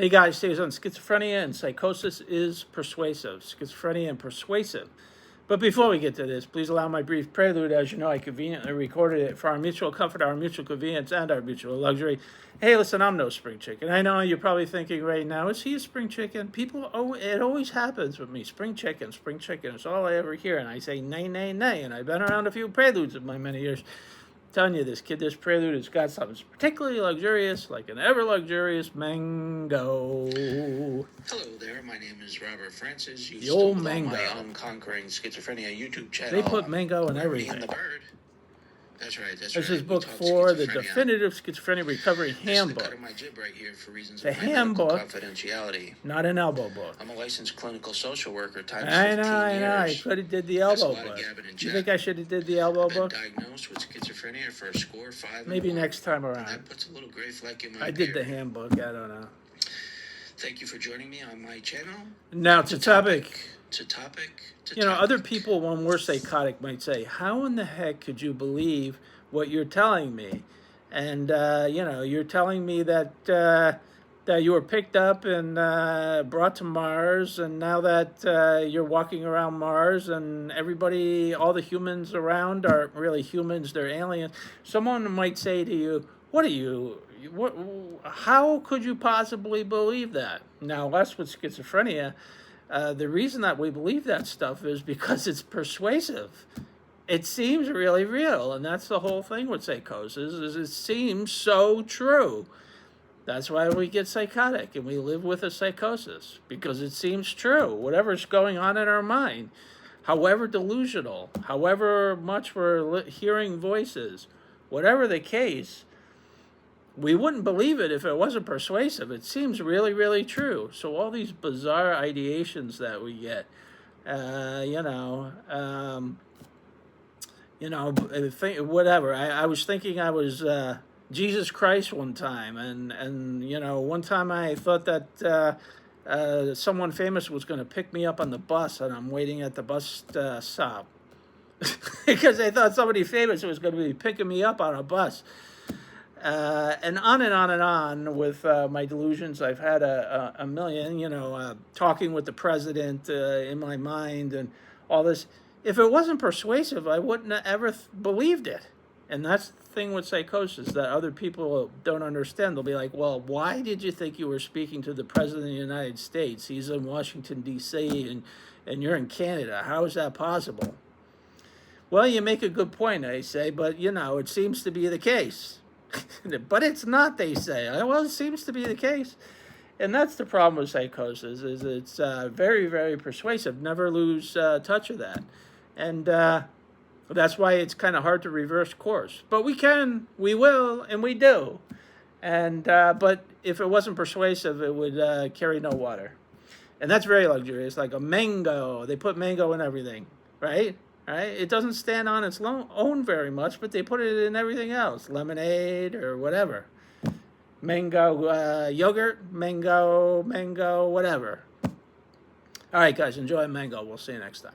Hey guys, today's on schizophrenia and psychosis is persuasive. Schizophrenia and persuasive. But before we get to this, please allow my brief prelude. As you know, I conveniently recorded it for our mutual comfort, our mutual convenience, and our mutual luxury. Hey, listen, I'm no spring chicken. I know you're probably thinking right now, is he a spring chicken? It always happens with me. Spring chicken is all I ever hear. And I say, nay, nay, nay. And I've been around a few preludes in my many years. Telling you this prelude has got something particularly luxurious, like an ever luxurious mango. Hello there, my name is Robert Francis. The old mango. My Unconquering Schizophrenia YouTube channel. They put mango in everything. And the bird. That's right. This is book 4, the definitive schizophrenia recovery handbook. My jib right here for reasons the of handbook, confidentiality. Not an elbow book. I'm a licensed clinical social worker. I know. I could have did the elbow book. You think I should have did the elbow book? Diagnosed with schizophrenia for a score 5. Maybe next time around. That puts a little gray fleck in my I did the handbook. I don't know. Thank you for joining me on my channel. Now to topic. Other Topic. people, when we're psychotic, might say, how in the heck could you believe what you're telling me? And, you're telling me that you were picked up and brought to Mars, and now that you're walking around Mars and everybody, all the humans around aren't really humans, they're aliens. Someone might say to you, how could you possibly believe that? Now, us with schizophrenia, the reason that we believe that stuff is because it's persuasive. It seems really real, and that's the whole thing with psychosis, is it seems so true. That's why we get psychotic, and we live with a psychosis, because it seems true. Whatever's going on in our mind, however delusional, however much we're hearing voices, whatever the case, we wouldn't believe it if it wasn't persuasive. It seems really, really true. So all these bizarre ideations that we get, whatever. I was thinking I was Jesus Christ one time, and one time I thought that someone famous was going to pick me up on the bus, and I'm waiting at the bus stop because I thought somebody famous was going to be picking me up on a bus. And on and on and on with my delusions. I've had a million, talking with the president in my mind and all this. If it wasn't persuasive, I wouldn't have ever believed it. And that's the thing with psychosis that other people don't understand. They'll be like, well, why did you think you were speaking to the president of the United States? He's in Washington, D.C., and you're in Canada. How is that possible? Well, you make a good point, I say, but, it seems to be the case. But it's not, they say. Well, it seems to be the case. And that's the problem with psychosis, is it's very, very persuasive. Never lose touch of that. And that's why it's kind of hard to reverse course. But we can, we will, and we do. And but if it wasn't persuasive, it would carry no water. And that's very luxurious, like a mango. They put mango in everything, right? Right? It doesn't stand on its own very much, but they put it in everything else. Lemonade or whatever. Mango yogurt, mango, whatever. All right, guys, enjoy mango. We'll see you next time.